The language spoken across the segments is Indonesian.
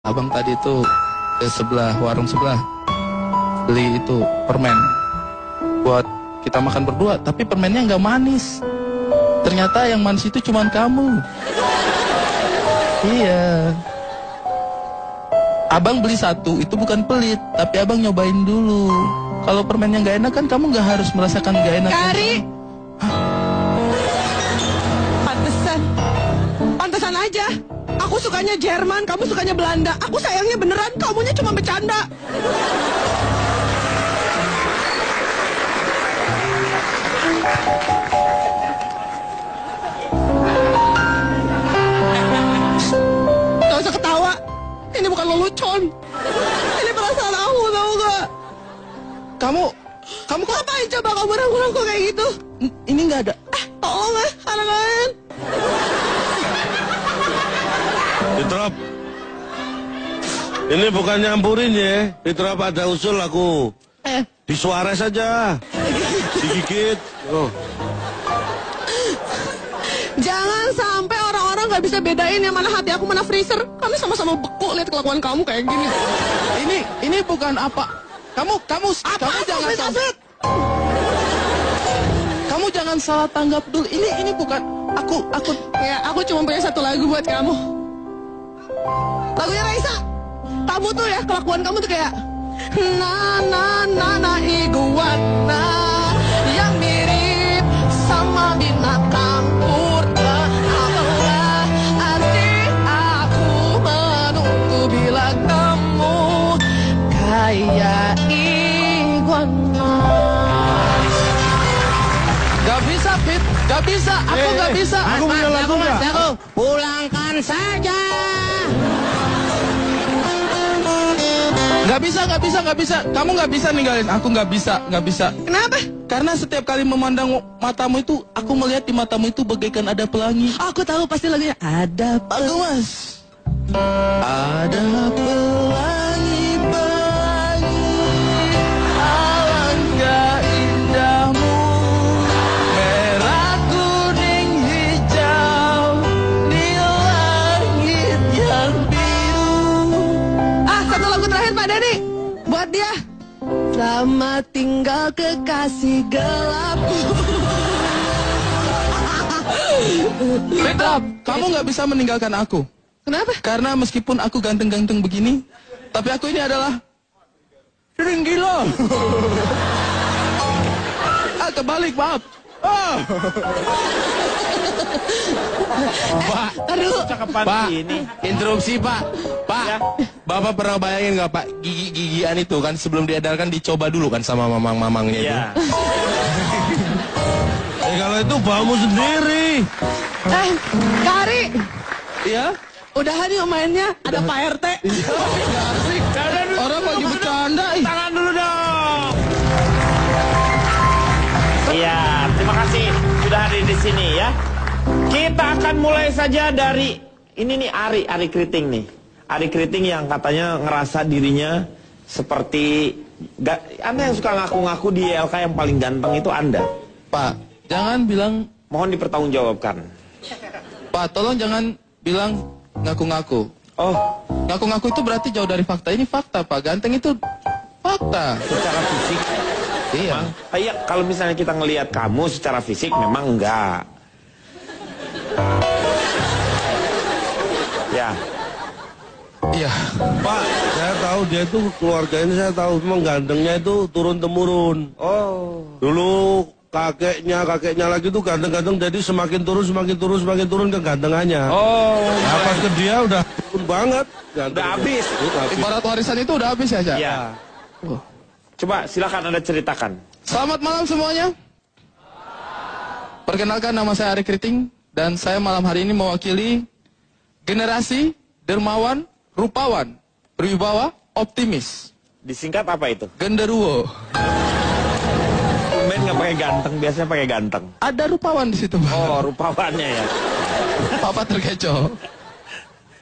Abang tadi tuh ke sebelah, warung sebelah, beli itu permen buat kita makan berdua, tapi permennya nggak manis. Ternyata yang manis itu cuman kamu. Iya. Abang beli satu, itu bukan pelit, tapi abang nyobain dulu. Kalau permennya nggak enak kan kamu nggak harus merasakan nggak enak. Kari. Pantesan aja. Aku sukanya Jerman, kamu sukanya Belanda. Aku sayangnya beneran, kamunya cuma bercanda. Gak usah ketawa. Ini bukan lelucon. Ini perasaan aku, tau gak? Kamu kok Ngapain coba kamu rangkul-rangkul kayak gitu? ini nggak ada. Tolong anak lain. Fitrop, ini bukan nyampurin ya. Fitrop ada usul aku. Disuares saja, digigit. Oh. Jangan sampai orang-orang gak bisa bedain yang mana hati aku, mana freezer. Kami sama-sama beku lihat kelakuan kamu kayak gini. Ini bukan apa. Kamu jangan salah. Kamu jangan salah tanggap dulu. Ini bukan aku. Ya, aku cuma punya satu lagu buat kamu. Lagunya Raisa. Kamu tuh ya, kelakuan kamu tuh kayak na iguana yang mirip sama binatang purba. Apalah arti aku menunggu bila kamu kayak iguana. Gak bisa, Fit. Gak bisa. Aku gak bisa. Aku punya lagu nggak? Pulangkan saja. Gak bisa. Kamu gak bisa ninggalin. Aku gak bisa. Kenapa? Karena setiap kali memandang matamu itu, aku melihat di matamu itu bagaikan ada pelangi. Aku tahu pasti lagunya ada. Bagus. Ada pelangi, alangkah indahmu, merah, kuning, hijau, di langit yang biru. Satu lagu terakhir Pak Denny. Buat dia. Selamat tinggal kekasih gelapku. Fitrop, kamu gak bisa meninggalkan aku. Kenapa? Karena meskipun aku ganteng-ganteng begini, tapi aku ini adalah sering gila. Kebalik, maaf. Pak, Aduh. Pak, interupsi Pak. Pak, Ya. Bapak pernah bayangin nggak Pak, gigi-gigian itu kan sebelum diedarkan dicoba dulu kan sama mamang-mamangnya itu. Iya. Kalau itu baumu sendiri. Kari. Iya? Udahan yuk mainnya. Ada Pak RT. Orang lagi bercanda. Tangan dulu dong. Iya, terima kasih sudah hadir di sini ya. Kita akan mulai saja dari ini nih Ari Kriting nih. Ari Kriting yang katanya ngerasa dirinya seperti Anda yang suka ngaku-ngaku di YLK yang paling ganteng itu Anda. Pak, jangan bilang. Mohon dipertanggungjawabkan. Pak, tolong jangan bilang ngaku-ngaku. Oh, Ngaku-ngaku itu berarti jauh dari fakta. Ini fakta, Pak. Ganteng itu fakta. secara fisik. Iya. Iya, kalau misalnya kita ngelihat kamu secara fisik memang enggak. Ya. Iya. Pak, saya tahu dia itu keluarga ini, saya tahu memang gantengnya itu turun-temurun. Oh. Dulu kakeknya lagi tuh ganteng-ganteng, jadi semakin turun kegantengannya. Oh. Nah, pas ke dia udah turun banget. Udah habis. Ibarat warisan itu udah habis ya, Cak? Ya. Oh. Coba silakan Anda ceritakan. Selamat malam semuanya. Perkenalkan, nama saya Ari Kriting dan saya malam hari ini mewakili generasi dermawan, rupawan, berwibawa, optimis. Disingkat apa itu? Genderuwo. Tumben nggak pakai ganteng, biasanya pakai ganteng. Ada rupawan di situ, Pak. Oh, rupawannya ya. Papa terkecoh.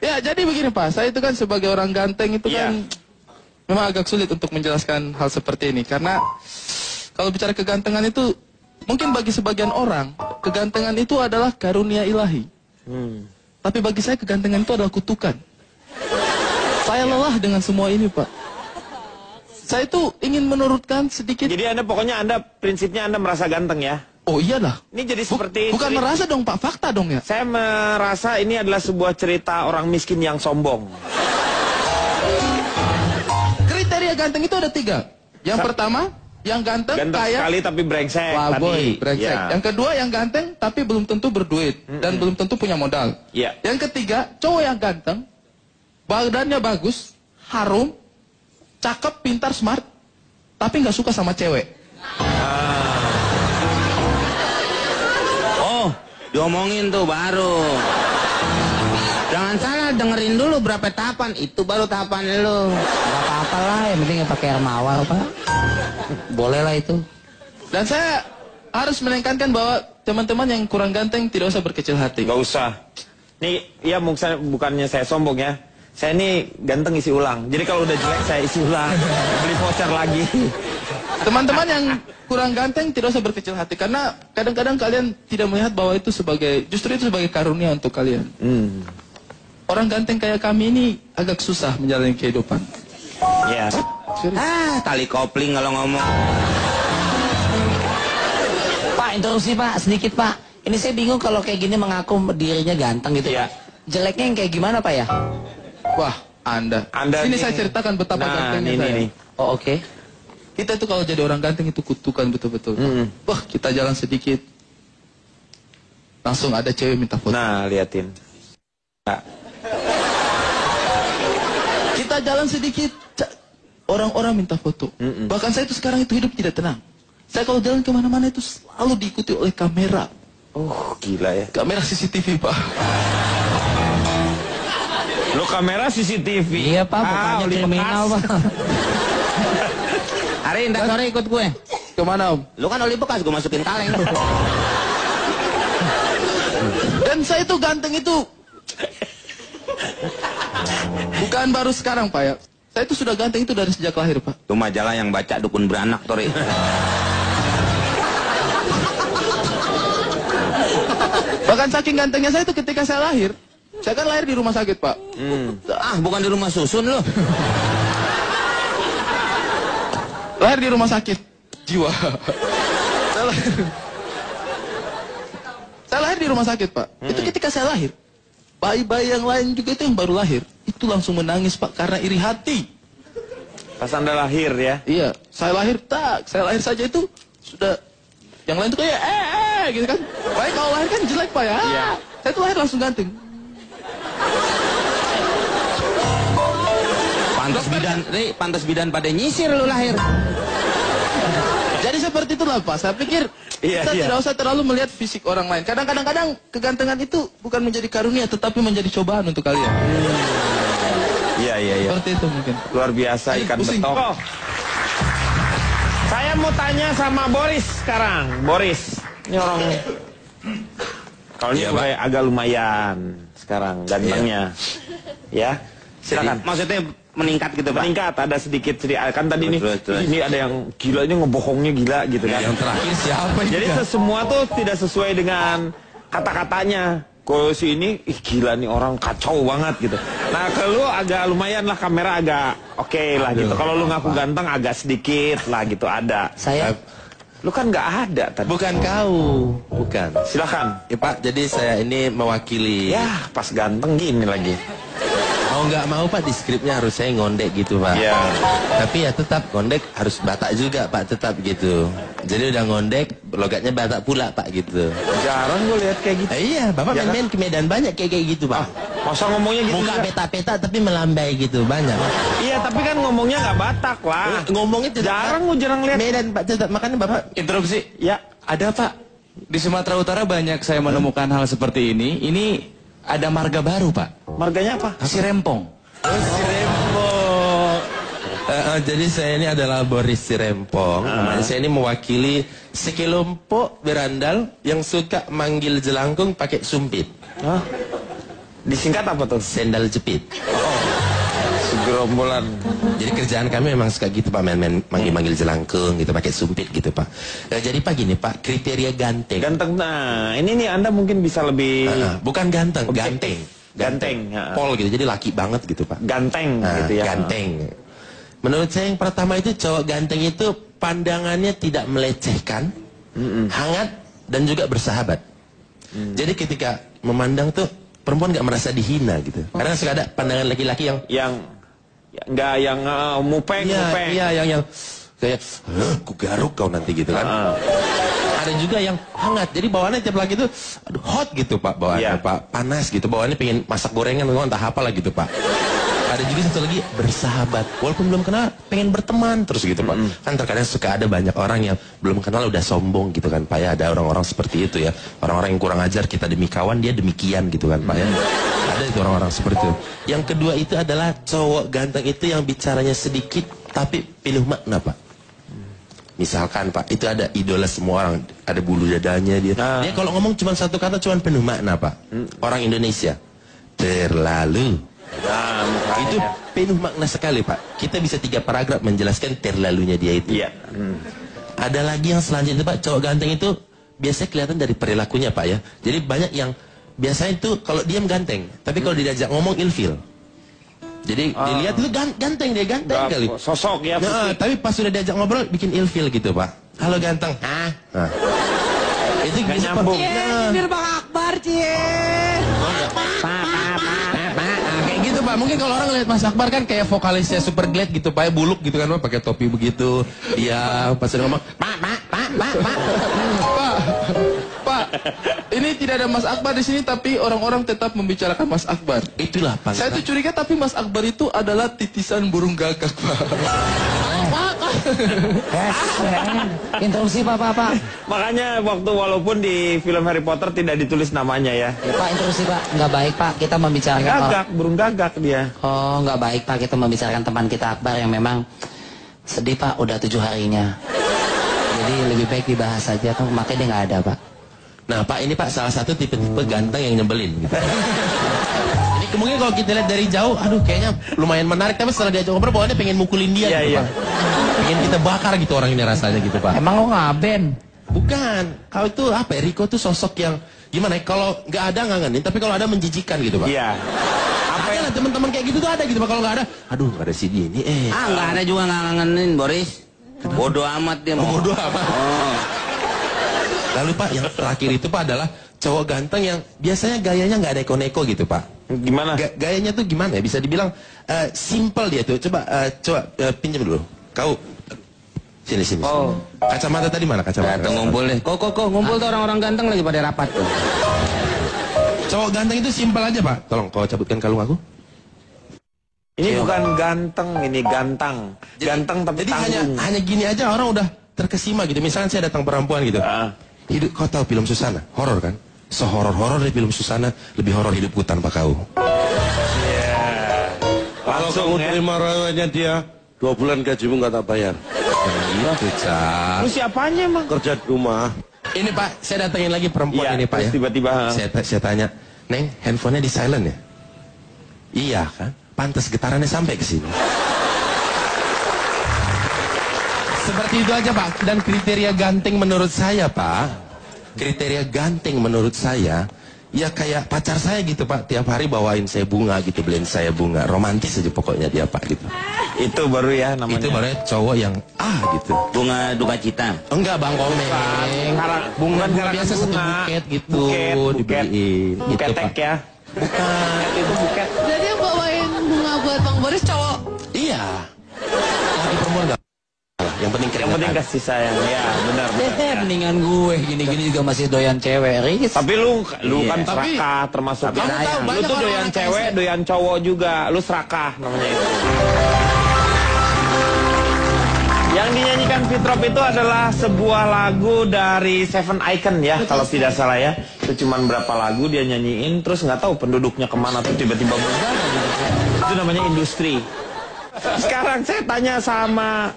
Ya, jadi begini, Pak. Saya itu kan sebagai orang ganteng itu Iya. kan memang agak sulit untuk menjelaskan hal seperti ini. Karena kalau bicara kegantengan itu, mungkin bagi sebagian orang, kegantengan itu adalah karunia ilahi. Tapi bagi saya kegantengan itu adalah kutukan. Saya lelah dengan semua ini, Pak. Saya itu ingin menurutkan sedikit. Jadi Anda pokoknya prinsipnya Anda merasa ganteng ya? Oh iyalah. Ini jadi seperti... Bukan merasa dong, Pak. Fakta dong ya. Saya merasa ini adalah sebuah cerita orang miskin yang sombong. Kriteria ganteng itu ada 3. Yang pertama, yang ganteng kaya sekali tapi brengsek. Wah, boy, brengsek. Ya. Yang kedua, yang ganteng tapi belum tentu berduit dan belum tentu punya modal. Ya. Yang ketiga, cowok yang ganteng, badannya bagus, harum, cakep, pintar, smart, tapi nggak suka sama cewek. Oh, diomongin tuh baru. Jangan salah, dengerin dulu berapa tahapan. Itu baru tahapan lu. Gak apa-apa lah, yang penting pakai air mawar, Pak. Boleh lah itu. Dan saya harus menekankan bahwa teman-teman yang kurang ganteng tidak usah berkecil hati. Gak usah. Nih, ya bukannya saya sombong ya. Saya ini ganteng isi ulang. Jadi kalau udah jelek saya isi ulang. Beli voucher lagi. Teman-teman yang kurang ganteng tidak usah berkecil hati. Karena kadang-kadang kalian tidak melihat bahwa itu justru itu sebagai karunia untuk kalian. Orang ganteng kayak kami ini agak susah menjalani kehidupan. Ya. Tali kopling kalau ngomong. Pak, interupsi Pak, sedikit Pak. Ini saya bingung kalau kayak gini mengaku dirinya ganteng gitu Ya. Pak. Jeleknya yang kayak gimana Pak ya? Wah, Anda ini- sini saya ceritakan betapa gantengnya saya. Nih. Oh oke. Kita itu kalau jadi orang ganteng itu kutukan betul-betul. Wah, kita jalan sedikit, langsung ada cewek minta foto. Nah, liatin. Nah. Kita jalan sedikit, orang-orang minta foto. Bahkan saya itu sekarang itu hidup tidak tenang. Saya kalau jalan kemana-mana itu selalu diikuti oleh kamera. Oh, gila ya. Kamera CCTV, Pak. Lo kamera CCTV. Iya Pak, bukannya oli kriminal bekas. Pak. Hari ntar sore ikut gue. Kemana, Om? Lu kan oli bekas, gue masukin kaleng. Dan saya itu ganteng itu bukan baru sekarang, Pak ya. Saya itu sudah ganteng itu dari sejak lahir, Pak. Itu majalah yang baca dukun beranak, Tori. Bahkan saking gantengnya saya itu ketika saya lahir, saya kan lahir di rumah sakit, Pak. Bukan di rumah susun lu. Lahir di rumah sakit jiwa. Saya lahir di rumah sakit, Pak. Itu ketika saya lahir, bayi-bayi yang lain juga itu yang baru lahir, itu langsung menangis, Pak, karena iri hati. Pas Anda lahir ya. Iya, saya lahir saja itu sudah, yang lain tuh kayak gitu kan. Baik kalau lahir kan jelek, Pak ya. Iya. Saya tuh lahir langsung ganteng. Pantas bidan pada nyisir lu lahir. Jadi seperti itulah, Pak. Saya pikir Iya, kita iya. tidak usah terlalu melihat fisik orang lain. Kadang-kadang kegantengan itu bukan menjadi karunia, tetapi menjadi cobaan untuk kalian. Iya. Seperti itu mungkin. Luar biasa ikan pusing. betok. Oh. Saya mau tanya sama Boris sekarang. Boris, ini orang kalau ini mulai agak lumayan sekarang gantengnya. Ya, silakan. Jadi, maksudnya meningkat gitu, Pak? Meningkat, ada sedikit kan tadi Betul. ini ada yang gilanya ngebohongnya gila gitu kan. Yang terakhir siapa Jadi semua tuh tidak sesuai dengan kata-katanya. Kalau si ini, gila nih orang kacau banget gitu. Nah, kalau lu agak lumayan lah, kamera agak oke lah gitu. Kalau lu ngaku ganteng agak sedikit lah gitu ada. Saya Lu kan nggak ada tadi. Bukan kau, bukan. Silakan. Ya Pak, jadi saya ini mewakili. Ya, pas ganteng gini lagi. Mau nggak mau Pak, di skripnya harus saya ngondek gitu Pak. Ya. Tapi ya tetap ngondek harus Batak juga Pak, tetap gitu. Jadi udah ngondek, logatnya Batak pula Pak gitu. Jarang gue lihat kayak gitu. Iya, Bapak Ya kan? main-main ke Medan banyak kayak gitu Pak. Masa ngomongnya gitu? Muka juga? peta-peta tapi melambai gitu, banyak. Iya, tapi kan ngomongnya nggak Batak lah. Ngomongnya tidak Jarang gue jarang lihat. Medan Pak, tetap. Makanya Bapak Interupsi. Ya. Ada Pak. Di Sumatera Utara banyak saya menemukan hal seperti ini. Ini ada marga baru Pak. Marganya apa? Si Rempong. jadi saya ini adalah Boris Sirempong. Namanya saya ini mewakili sekelompok berandal yang suka manggil jelangkung pakai sumpit. Hah? Disingkat apa tuh? Sendal jepit. Segerombolan. Jadi kerjaan kami memang suka gitu Pak, main-main manggil-manggil jelangkung gitu, pakai sumpit gitu Pak. Nah, jadi Pak gini Pak, kriteria ganteng. Ganteng. Nah, ini nih Anda mungkin bisa lebih Bukan ganteng, Objektif. ganteng. Ganteng, ya. Pol gitu, jadi laki banget gitu Pak. Ganteng gitu ya. Ganteng. Menurut saya yang pertama itu cowok ganteng itu pandangannya tidak melecehkan, hangat dan juga bersahabat. Jadi ketika memandang tuh perempuan nggak merasa dihina gitu. Karena suka ada pandangan laki-laki yang nggak yang mupeng. Iya, yang kayak ku garuk kau nanti gitu kan. Ada juga yang hangat. Jadi bawaannya tiap lagi itu aduh hot gitu Pak bawaannya Pak. Panas gitu. Bawaannya pengen masak gorengan entah apa lah gitu Pak. Ada juga satu lagi bersahabat. Walaupun belum kenal pengen berteman terus gitu Pak. Kan terkadang suka ada banyak orang yang belum kenal udah sombong gitu kan Pak ya. Ada orang-orang seperti itu ya. Orang-orang yang kurang ajar kita demi kawan dia demikian gitu kan Pak ya. Ada itu orang-orang seperti itu. Yang kedua itu adalah cowok ganteng itu yang bicaranya sedikit tapi penuh makna Pak. Misalkan Pak, itu ada idola semua orang, ada bulu dadanya dia. Dia kalau ngomong cuma satu kata cuma penuh makna Pak. Orang Indonesia terlalu. Itu penuh makna sekali Pak. Kita bisa 3 paragraf menjelaskan terlalunya dia itu. Ada lagi yang selanjutnya Pak, cowok ganteng itu biasanya kelihatan dari perilakunya Pak ya. Jadi banyak yang biasanya itu kalau diam ganteng, tapi kalau diajak ngomong ilfil. Jadi dilihat itu ganteng dia ganteng kali. Sosok ya. Nah, tapi pas sudah diajak ngobrol bikin ilfil gitu Pak. Halo ganteng. Hah? Nah. Itu Gak bisa nyambung. Nyindir Bang Akbar, kayak gitu Pak. Mungkin kalau orang lihat Mas Akbar kan kayak vokalisnya Super Glad gitu Pak, buluk gitu kan Pak, pakai topi begitu. Iya, pas udah ngomong, Pak, ini tidak ada Mas Akbar di sini, tapi orang-orang tetap membicarakan Mas Akbar. Itulah Pak. Saya tuh curiga, tapi Mas Akbar itu adalah titisan burung gagak, Pak. Interupsi Pak. Makanya walaupun di film Harry Potter tidak ditulis namanya ya. Ya Pak, interupsi Pak. Nggak baik Pak, kita membicarakan Gagak, burung gagak dia. Oh, nggak baik Pak, kita membicarakan teman kita Akbar yang memang sedih Pak, udah 7 harinya. Jadi lebih baik dibahas saja, kan makanya dia nggak ada Pak. Nah Pak, ini Pak salah satu tipe-tipe ganteng yang nyebelin gitu. Ini kemungkinan kalau kita lihat dari jauh, aduh kayaknya lumayan menarik, tapi setelah diajak ngobrol bawaannya pengen mukulin dia gitu Pak. Pengen kita bakar gitu orang ini rasanya gitu Pak. Emang lo ngaben? Bukan, kau itu apa ya, Riko tuh sosok yang gimana ya, kalau nggak ada ngangenin, tapi kalau ada menjijikan gitu Pak. Iya. Apa ya teman-teman kayak gitu tuh ada gitu Pak, kalau nggak ada, aduh nggak ada si dia ini Nggak ada juga ngangenin Boris. Bodoh amat dia mau. Bodoh amat. Lalu Pak, yang terakhir itu Pak adalah cowok ganteng yang biasanya gayanya nggak neko-neko gitu Pak. Gimana? Gayanya tuh gimana ya? Bisa dibilang simple dia tuh. Coba pinjam dulu. Kau sini. Oh. Kacamata tadi mana kacamata? Tuh ngumpul deh. Kok ngumpul tuh orang-orang ganteng lagi pada rapat tuh. Cowok ganteng itu simple aja Pak. Tolong kau cabutkan kalung aku. Ini bukan ganteng, ini gantang. Ganteng tapi jadi tanggung. hanya gini aja orang udah terkesima gitu. Misalnya saya datang perempuan gitu. Hidup, kau tahu film Susana, horor kan? Sehoror-horor dari film Susana, lebih horor hidupku tanpa kau. Kalau kamu terima rawatnya dia, 2 bulan gajimu nggak tak bayar. Gitu, Cak. Lu siapanya emang? Kerja di rumah. Ini Pak, saya datangin lagi perempuan ini Pak ya. Tiba-tiba. Saya tanya, Neng, handphonenya di silent ya? Iya kan? Pantas getarannya sampai ke sini. Seperti itu aja Pak. Dan kriteria ganteng menurut saya Pak, kriteria ganteng menurut saya, ya kayak pacar saya gitu Pak. Tiap hari bawain saya bunga gitu, beliin saya bunga. Romantis aja pokoknya dia Pak gitu. Itu baru ya namanya. Itu baru cowok yang gitu. Bunga duka cita. Enggak Bang Komeng. Bunga biasa satu buket gitu. Dibeliin. Buket gitu, tek Pak. ya. Bukan. Itu buket. Jadi yang bawain bunga buat Bang Boris cowok. Iya. Lagi perempuan enggak. Yang penting Yang penting kasih sayang. Ya, benar. Mendingan gue gini-gini juga masih doyan cewek, Riz. Tapi lu kan Tapi- serakah termasuk. Tapi kamu tahu Lu banyak tuh doyan orang-orang cewek, kayak doyan cowok juga. Lu serakah namanya itu. Yang dinyanyikan Fitrop itu adalah sebuah lagu dari Seven Icon ya, kalau tidak salah ya. Itu cuman berapa lagu dia nyanyiin, terus nggak tahu penduduknya kemana tuh tiba-tiba berubah. Itu namanya industri. Sekarang saya tanya sama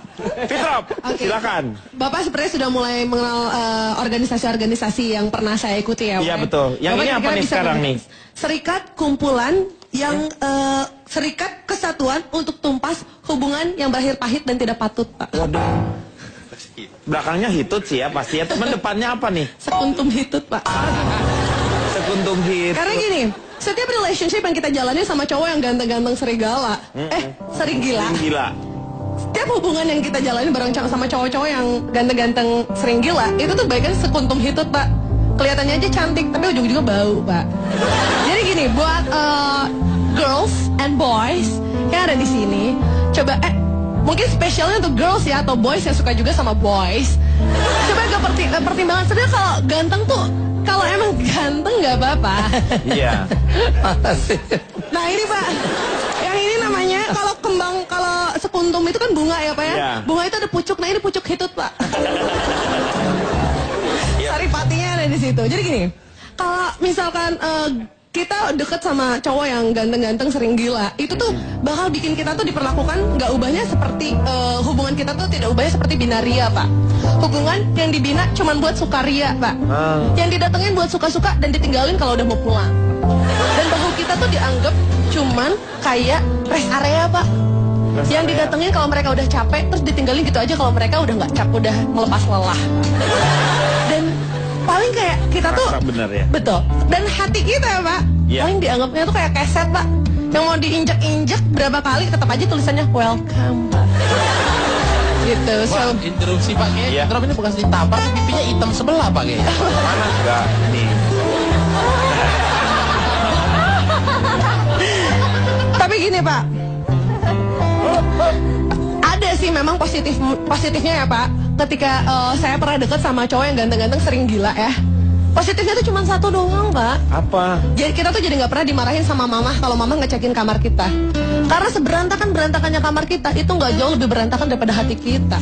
Fitrop, silakan. Bapak sebenarnya sudah mulai mengenal organisasi-organisasi yang pernah saya ikuti ya. Iya Pak? betul. Yang Bapak ini apa kira-kira nih bisa sekarang nih? Serikat kumpulan yang serikat kesatuan untuk tumpas hubungan yang berakhir pahit dan tidak patut, Pak. Waduh. Belakangnya hitut sih ya pasti ya. Teman depannya apa nih? Sekuntum hitut, Pak. sekuntum hit. Karena gini, setiap relationship yang kita jalani sama cowok yang ganteng-ganteng serigala, sering gila. Gila. Setiap hubungan yang kita jalani bareng sama cowok-cowok yang ganteng-ganteng sering gila, itu tuh bagian sekuntum hitut, Pak. Kelihatannya aja cantik, tapi ujung-ujungnya bau, Pak. Jadi gini, buat girls and boys yang ada di sini, coba mungkin spesialnya untuk girls ya atau boys yang suka juga sama boys. Coba agak pertimbangan sebenarnya kalau ganteng tuh, kalau emang ganteng nggak apa-apa. Iya. Nah ini Pak, yang ini namanya kalau sekuntum itu kan bunga ya Pak ya. Iya. Bunga itu ada pucuk, nah ini pucuk hitut Pak. Saripatinya ada di situ. Jadi gini, kalau misalkan kita deket sama cowok yang ganteng-ganteng sering gila, itu tuh bakal bikin kita tuh diperlakukan nggak ubahnya seperti hubungan kita tuh tidak ubahnya seperti binaria Pak. Hubungan yang dibina cuman buat sukaria Pak. Yang didatengin buat suka-suka dan ditinggalin kalau udah mau pulang. Dan bahu kita tuh dianggap cuman kayak rest area Pak. Yang didatengin kalau mereka udah capek terus ditinggalin gitu aja kalau mereka udah nggak capek, udah melepas lelah. Dan paling kayak kita tuh bener ya. Betul. Dan hati kita ya Pak, paling dianggapnya tuh kayak keset Pak, yang mau diinjek-injek berapa kali tetap aja tulisannya welcome Pak. Gitu. Wah, interupsi Pak, kayaknya drop ini bekas ditampar, pipinya hitam sebelah Pak kayaknya. Mana enggak nih. Tapi gini Pak, ada sih memang positifnya ya Pak. Ketika saya pernah deket sama cowok yang ganteng-ganteng sering gila ya. Positifnya tuh cuma satu doang Pak. Apa? Jadi kita tuh jadi nggak pernah dimarahin sama mama kalau mama ngecekin kamar kita. Karena seberantakan-berantakannya kamar kita itu nggak jauh lebih berantakan daripada hati kita.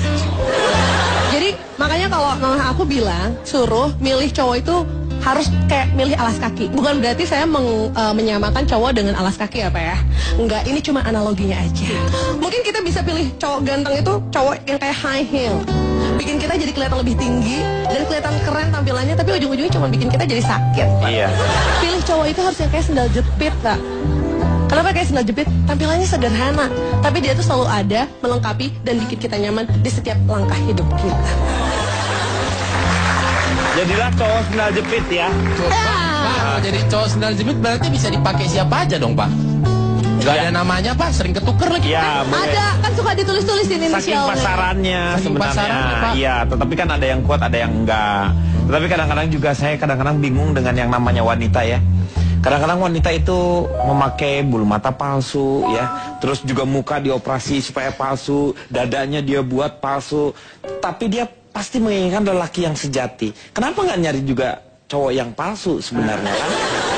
Jadi makanya kalau mama aku bilang suruh milih cowok itu harus kayak milih alas kaki. Bukan berarti saya menyamakan cowok dengan alas kaki apa ya. Enggak, ini cuma analoginya aja. Mungkin kita bisa pilih cowok ganteng itu cowok yang kayak high heel. Bikin kita jadi kelihatan lebih tinggi dan kelihatan keren tampilannya, tapi ujung-ujungnya cuma bikin kita jadi sakit Pak. Iya. Pilih cowok itu harus yang kayak sendal jepit Pak. Kenapa kayak sendal jepit? Tampilannya sederhana, tapi dia tuh selalu ada, melengkapi dan bikin kita nyaman di setiap langkah hidup kita. Jadilah cowok sendal jepit ya. Pak, kalau jadi cowok sendal jepit berarti bisa dipakai siapa aja dong Pak? Gak ada namanya Pak, sering ketuker lagi. Ya, Ada, kan suka ditulis-tulisin saking inisialnya. pasarannya Saking sebenarnya. pasarannya, Pak. Iya, tetapi kan ada yang kuat, ada yang enggak. Tetapi kadang-kadang juga saya kadang-kadang bingung dengan yang namanya wanita ya. Kadang-kadang wanita itu memakai bulu mata palsu ya. Terus juga muka dioperasi supaya palsu, dadanya dia buat palsu. Tapi dia pasti menginginkan lelaki yang sejati. Kenapa nggak nyari juga cowok yang palsu sebenarnya kan?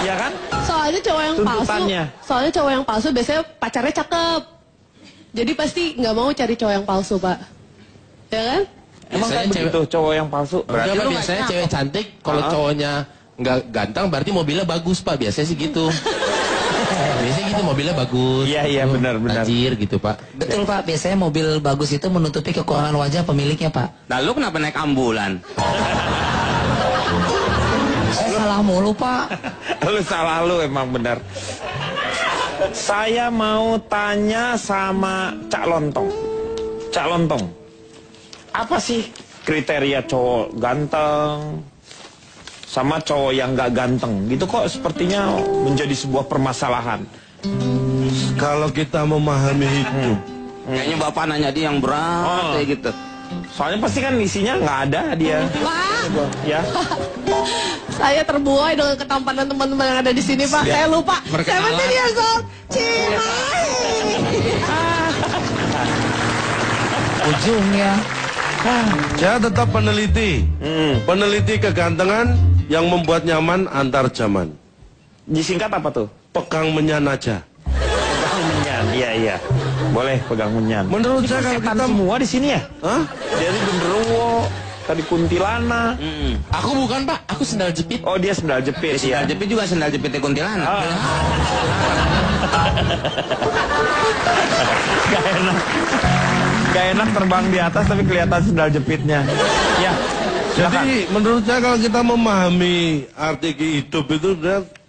Ya kan? Soalnya cowok yang palsu, Tuntutannya. soalnya cowok yang palsu biasanya pacarnya cakep. Jadi pasti nggak mau cari cowok yang palsu Pak. Ya kan? Emang Biasanya kan begitu cowok yang palsu? Enggak Pak, lu nggak biasanya tahu. cewek cantik, kalau cowoknya nggak ganteng berarti mobilnya bagus Pak, biasanya sih gitu. Biasanya gitu, mobilnya bagus. Iya, iya, benar-benar. Tajir gitu Pak. Betul Pak, biasanya mobil bagus itu menutupi kekurangan wajah pemiliknya Pak. Nah, lu kenapa naik ambulan? Saya salah mulu Pak. Lu salah, lu emang benar. Saya mau tanya sama Cak Lontong. Cak Lontong, apa sih kriteria cowok ganteng sama cowok yang gak ganteng? Gitu kok sepertinya menjadi sebuah permasalahan. Kalau kita memahami hidup, Kayaknya bapak nanya dia yang berat kayak gitu. Soalnya pasti kan isinya nggak ada dia. Pak, Ya. saya terbuai dengan ketampanan teman-teman yang ada di sini Pak. Saya lupa. Berkenalan. 17 years old, Cimahi. Ujungnya. saya tetap peneliti. Peneliti kegantengan yang membuat nyaman antar zaman. Disingkat apa tuh? Pegang menyan aja. Pegang menyan. Iya, iya. Boleh pegang menyan. Menurut Ini saya kalau setan kita semua di sini ya? Hah? Jadi genderuwo, tadi kuntilana. Aku bukan Pak, aku sendal jepit. Oh, dia sendal jepit ya. Sendal jepit juga sendal jepitnya kuntilanak. Gak enak. Gak enak terbang di atas tapi kelihatan sendal jepitnya. Ya. Silakan. Jadi menurut saya kalau kita memahami arti hidup itu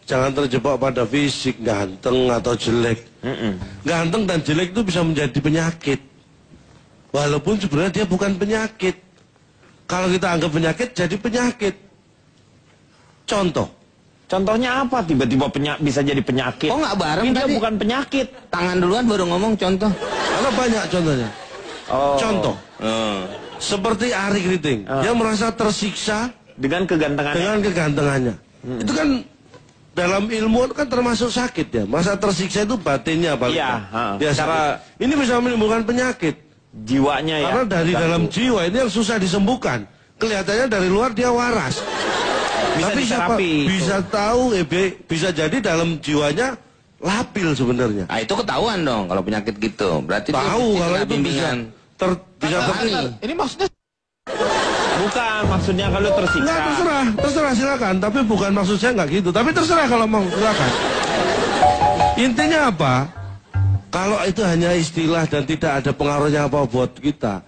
jangan terjebak pada fisik, ganteng atau jelek. Ganteng dan jelek itu bisa menjadi penyakit. Walaupun sebenarnya dia bukan penyakit. Kalau kita anggap penyakit, jadi penyakit. Contoh, Contohnya apa? Tiba-tiba bisa jadi penyakit. Oh, nggak bareng Ini dia tadi? bukan penyakit. Tangan duluan baru ngomong contoh. Karena banyak contohnya. Oh. Contoh, seperti Ari Kriting, dia merasa tersiksa Dengan kegantengannya. dengan kegantengannya. Itu kan dalam ilmu kan termasuk sakit ya. Masa tersiksa itu batinnya paling. Iya, Biasa. Ini bisa menimbulkan penyakit. Jiwanya ya. Karena dari dalam jiwa ini yang susah disembuhkan. Kelihatannya dari luar dia waras. Bisa Tapi siapa diterapi itu. bisa tahu bisa jadi dalam jiwanya labil sebenarnya. Nah, itu ketahuan dong kalau penyakit gitu. Berarti dia Tahu mesti kalau kena itu bisa bimbingan. bisa Nih. Ini maksudnya Bukan, maksudnya kalau tersiksa. Enggak, terserah silakan. Tapi bukan maksud saya nggak gitu. Tapi terserah kalau mau silakan. Intinya apa? Kalau itu hanya istilah dan tidak ada pengaruhnya apa buat kita,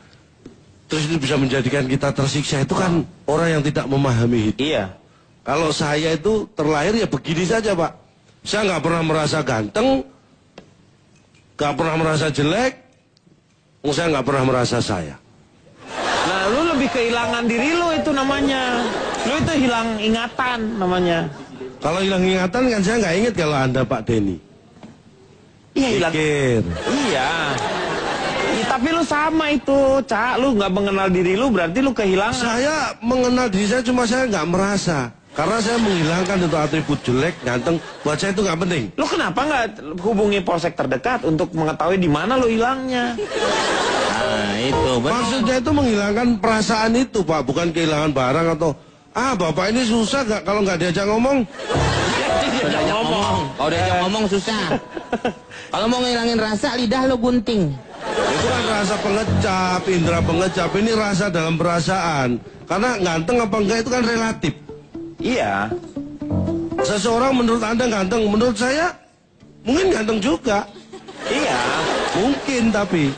terus itu bisa menjadikan kita tersiksa, itu kan orang yang tidak memahami hidup. Iya. Kalau saya itu terlahir ya begini saja, Pak. Saya nggak pernah merasa ganteng, nggak pernah merasa jelek, saya nggak pernah merasa saya. Nah, lu lebih kehilangan diri lu itu namanya. Lu itu hilang ingatan namanya. Kalau hilang ingatan kan saya nggak ingat kalau Anda Pak Denny. Iya, hilang. Pikir. Iya. Tapi lu sama itu, Cak. Lu nggak mengenal diri lu, berarti lu kehilangan. Saya mengenal diri saya, cuma saya nggak merasa. Karena saya menghilangkan itu atribut jelek, ganteng, buat saya itu nggak penting. Lu kenapa nggak hubungi polsek terdekat untuk mengetahui di mana lu hilangnya? Nah, itu benar. Maksudnya itu menghilangkan perasaan itu, Pak, bukan kehilangan barang atau bapak ini susah nggak kalau nggak diajak ngomong. Diajak ngomong. Kalau diajak ngomong susah. Kalau mau ngilangin rasa, lidah lo gunting. Itu kan rasa pengecap, indera pengecap. Ini rasa dalam perasaan. Karena ganteng apa enggak itu kan relatif. Iya. Seseorang menurut Anda ganteng, menurut saya mungkin ganteng juga. Iya. Mungkin tapi,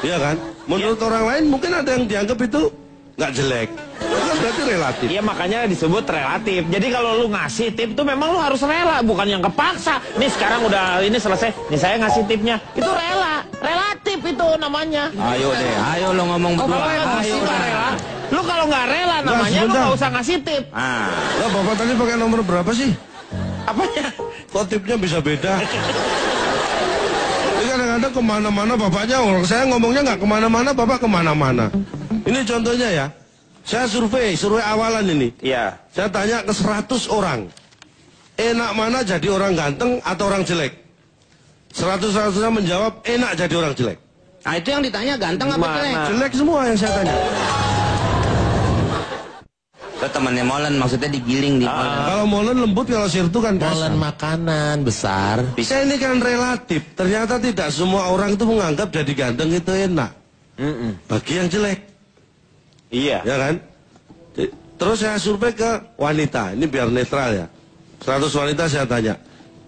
iya kan? Menurut orang lain mungkin ada yang dianggap itu nggak jelek. Itu kan berarti relatif. Iya, makanya disebut relatif. Jadi kalau lu ngasih tip tuh memang lu harus rela, bukan yang kepaksa. Nih sekarang udah ini selesai, nih saya ngasih tipnya. Itu rela, relatif itu namanya. Ayo deh, ayo lo ngomong berdua. Kalau yang ngasih nggak rela, lu kalau nggak rela namanya lu sebentar. nggak usah ngasih tip. Ah, Lah bapak tadi pakai nomor berapa sih? Apanya? Kok tipnya bisa beda? Ini kadang-kadang kemana-mana bapaknya, orang saya ngomongnya nggak kemana-mana, bapak kemana-mana. Ini contohnya ya, saya survei awalan ini. Iya. Saya tanya ke 100 orang, enak mana jadi orang ganteng atau orang jelek? 100-100-nya menjawab enak jadi orang jelek. nah itu yang ditanya ganteng apa Gimana? jelek? Jelek semua yang saya tanya. Lo temennya Molen, maksudnya digiling di Molen. Kalau molen lembut, kalau sirtu kan kasar. Molen makanan besar. Bisa ini kan relatif. Ternyata tidak semua orang itu menganggap jadi ganteng itu enak. Bagi yang jelek. Iya. Ya kan? Terus saya survei ke wanita, ini biar netral ya. 100 wanita saya tanya,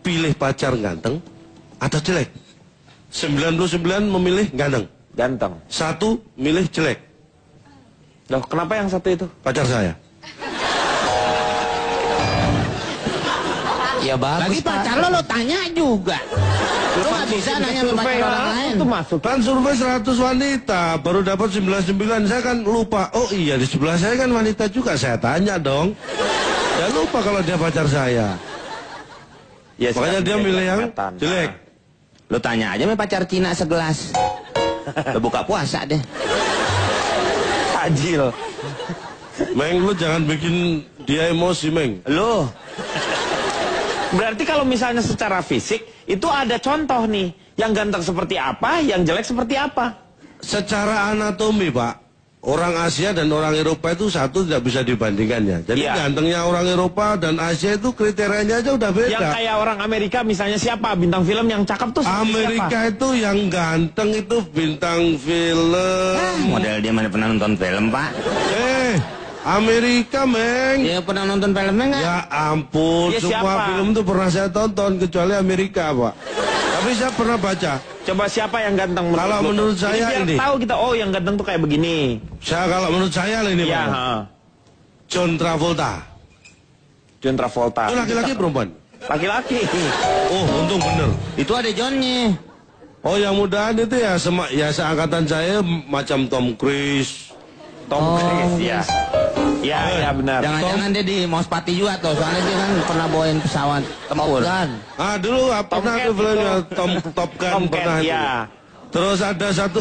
pilih pacar ganteng atau jelek? 99 memilih ganteng. Ganteng. 1 milih jelek, Loh, kenapa yang satu itu? pacar saya. Ya bagus Lagi Pak. pacar lo tanya juga. Lo nggak bisa nanya sama pacar orang lain. Itu masuk. Kan survei 100 wanita, baru dapat 99, saya kan lupa. Oh iya, di sebelah saya kan wanita juga, saya tanya dong. Saya lupa kalau dia pacar saya. Ya, Makanya dia milih yang kelihatan. jelek. Lo tanya aja sama pacar Cina segelas. Lo buka puasa deh. Tajil. Meng, lu jangan bikin dia emosi, Meng. Loh. Berarti kalau misalnya secara fisik itu ada contoh nih, yang ganteng seperti apa, yang jelek seperti apa. Secara anatomi, Pak, orang Asia dan orang Eropa itu satu tidak bisa dibandingkannya. Jadi Iya. gantengnya orang Eropa dan Asia itu kriterianya aja udah beda. Yang kayak orang Amerika misalnya siapa bintang film yang cakep tuh seperti Amerika siapa? itu yang ganteng itu bintang film. Model dia mana pernah nonton film, Pak? Amerika, Meng. Dia pernah nonton filmnya nggak? Ya ampun, Ya, semua siapa? film itu pernah saya tonton kecuali Amerika, Pak. Tapi saya pernah baca. Coba siapa yang ganteng menurut Kalau lu? menurut Jadi saya biar ini. tahu kita, oh yang ganteng tuh kayak begini. Kalau menurut saya ini, Iya, Pak. ha. John Travolta. John Travolta. Itu laki-laki perempuan? Laki-laki. Oh, untung bener. Itu ada Johnnya. Oh, yang mudahan itu ya seangkatan saya macam Tom Cruise. Tom Cruise ya. Iya benar. Jangan-jangan dia di Mospati juga tuh, soalnya dia kan pernah bawain pesawat tempur. Ah dulu pernah tuh filmnya Top Gun pernah itu. Iya. Terus ada satu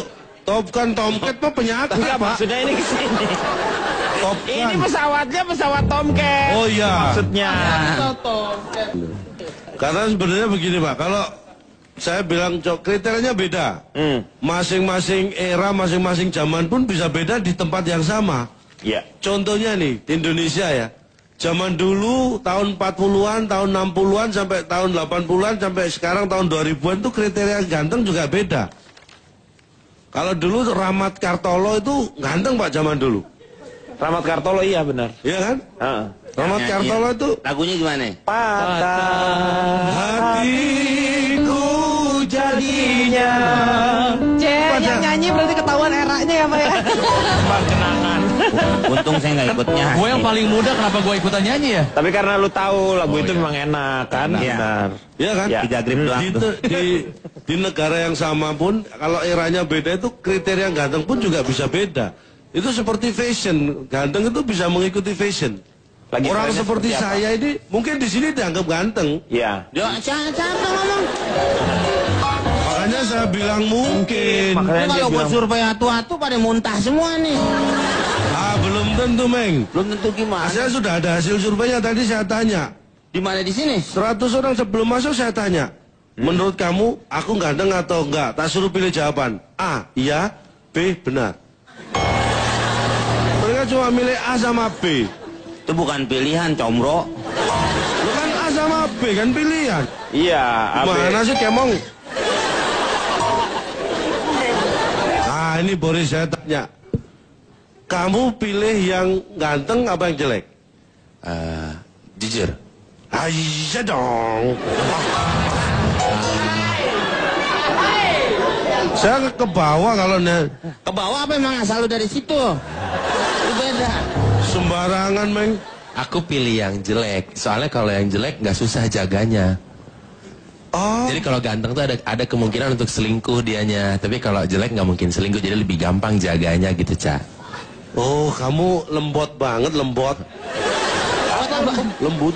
Tomcat mah penyakit Enggak, Pak. maksudnya ini kesini. Top Ini Gun. pesawatnya pesawat Tomcat. Oh iya. Maksudnya. Karena sebenarnya begini Pak, kalau saya bilang kriterianya beda. Masing-masing era, masing-masing zaman pun bisa beda di tempat yang sama. Iya. Contohnya nih, di Indonesia ya. Zaman dulu tahun 40-an, tahun 60-an sampai tahun 80-an sampai sekarang tahun 2000-an tuh kriteria ganteng juga beda. Kalau dulu Rahmat Kartolo itu ganteng Pak zaman dulu. Rahmat Kartolo iya benar. Iya kan? Heeh. Rahmat Kartolo itu Lagunya gimana? hatiku jadinya. Yang nyanyi berarti ketahuan eranya ya Pak ya. Tembang kenangan. Untung saya nggak ikutnya. Gue yang paling muda, kenapa gue ikutan nyanyi ya? Tapi karena lu tahu lagu itu memang enak kan? Iya. Benar. Iya kan? Ya. 3 grip doang tuh. Di negara yang sama pun kalau eranya beda itu kriteria ganteng pun juga bisa beda. Itu seperti fashion, ganteng itu bisa mengikuti fashion. Lagi Orang trennya seperti seperti apa? saya ini mungkin di sini dianggap ganteng. Iya. Siapa ngomong? Makanya saya bilang mungkin. Makanya Ini dia kalau buat bilang, survei atu-atu pada muntah semua nih. Ah belum tentu Meng. Belum tentu gimana. Saya sudah ada hasil surveinya tadi saya tanya. Di mana di sini? 100 orang sebelum masuk saya tanya. Menurut kamu aku ganteng atau enggak? Tak suruh pilih jawaban. A, iya. B, benar. Mereka cuma milih A sama B. Itu bukan pilihan, combro. Lu kan A sama B kan pilihan. Iya. Mana sih kemong? Nah ini Boris saya tanya. Kamu pilih yang ganteng apa yang jelek? Jujur. Ah iya dong. Saya ke bawah kalau Ke bawah apa emang asal lu dari situ? Itu beda. sembarangan Meng. Aku pilih yang jelek. Soalnya kalau yang jelek nggak susah jaganya. Oh, Jadi kalau ganteng tuh ada kemungkinan untuk selingkuh dianya. Tapi kalau jelek nggak mungkin selingkuh. Jadi lebih gampang jaganya gitu, Ca. oh kamu lembut banget lembut. Lembut.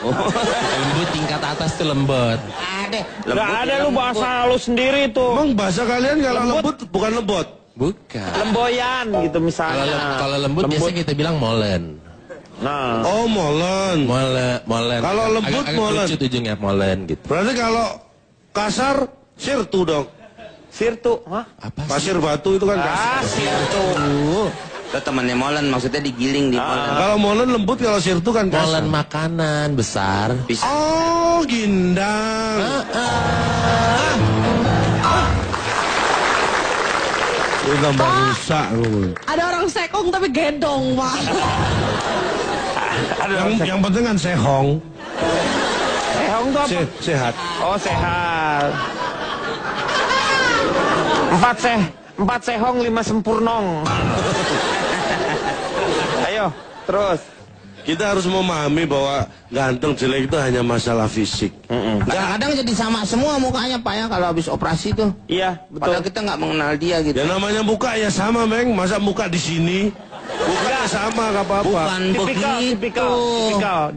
Lembut tingkat atas tuh lembut. Ada. Enggak ada lu bahasa lu sendiri tuh. Emang bahasa kalian kalau lembut bukan lembut? Bukan. Lemboyan gitu Kalau misalnya. kalau lembut biasanya kita bilang molen. Nah. Oh molen. Molen. Kalau lembut, agak molen. lucu ujungnya molen gitu. Berarti kalau kasar sirtu dong. Sirtu, hah? Apa sih? Pasir batu itu kan kasar. Ah, sirtu. Itu temannya Molen, maksudnya digiling di Molen. Kalau molen lembut, kalau sirtu kan kasar. Molen makanan besar. Bisa. Oh gindang. Itu tambah rusak. Ada orang sekong tapi gendong Pak. Yang penting kan sehong. Sehong tuh apa? Sehat. Oh, sehat. 4 sehong 5 sempurnong. Ayo, terus. Kita harus memahami bahwa ganteng jelek itu hanya masalah fisik. Kadang-kadang jadi sama semua mukanya Pak ya kalau habis operasi tuh. Iya, Padahal betul. kita nggak mengenal dia gitu. Ya namanya muka ya sama Meng. Masa muka di sini? Mukanya sama gak apa-apa. Bukan Tipikal, begitu. tipikal.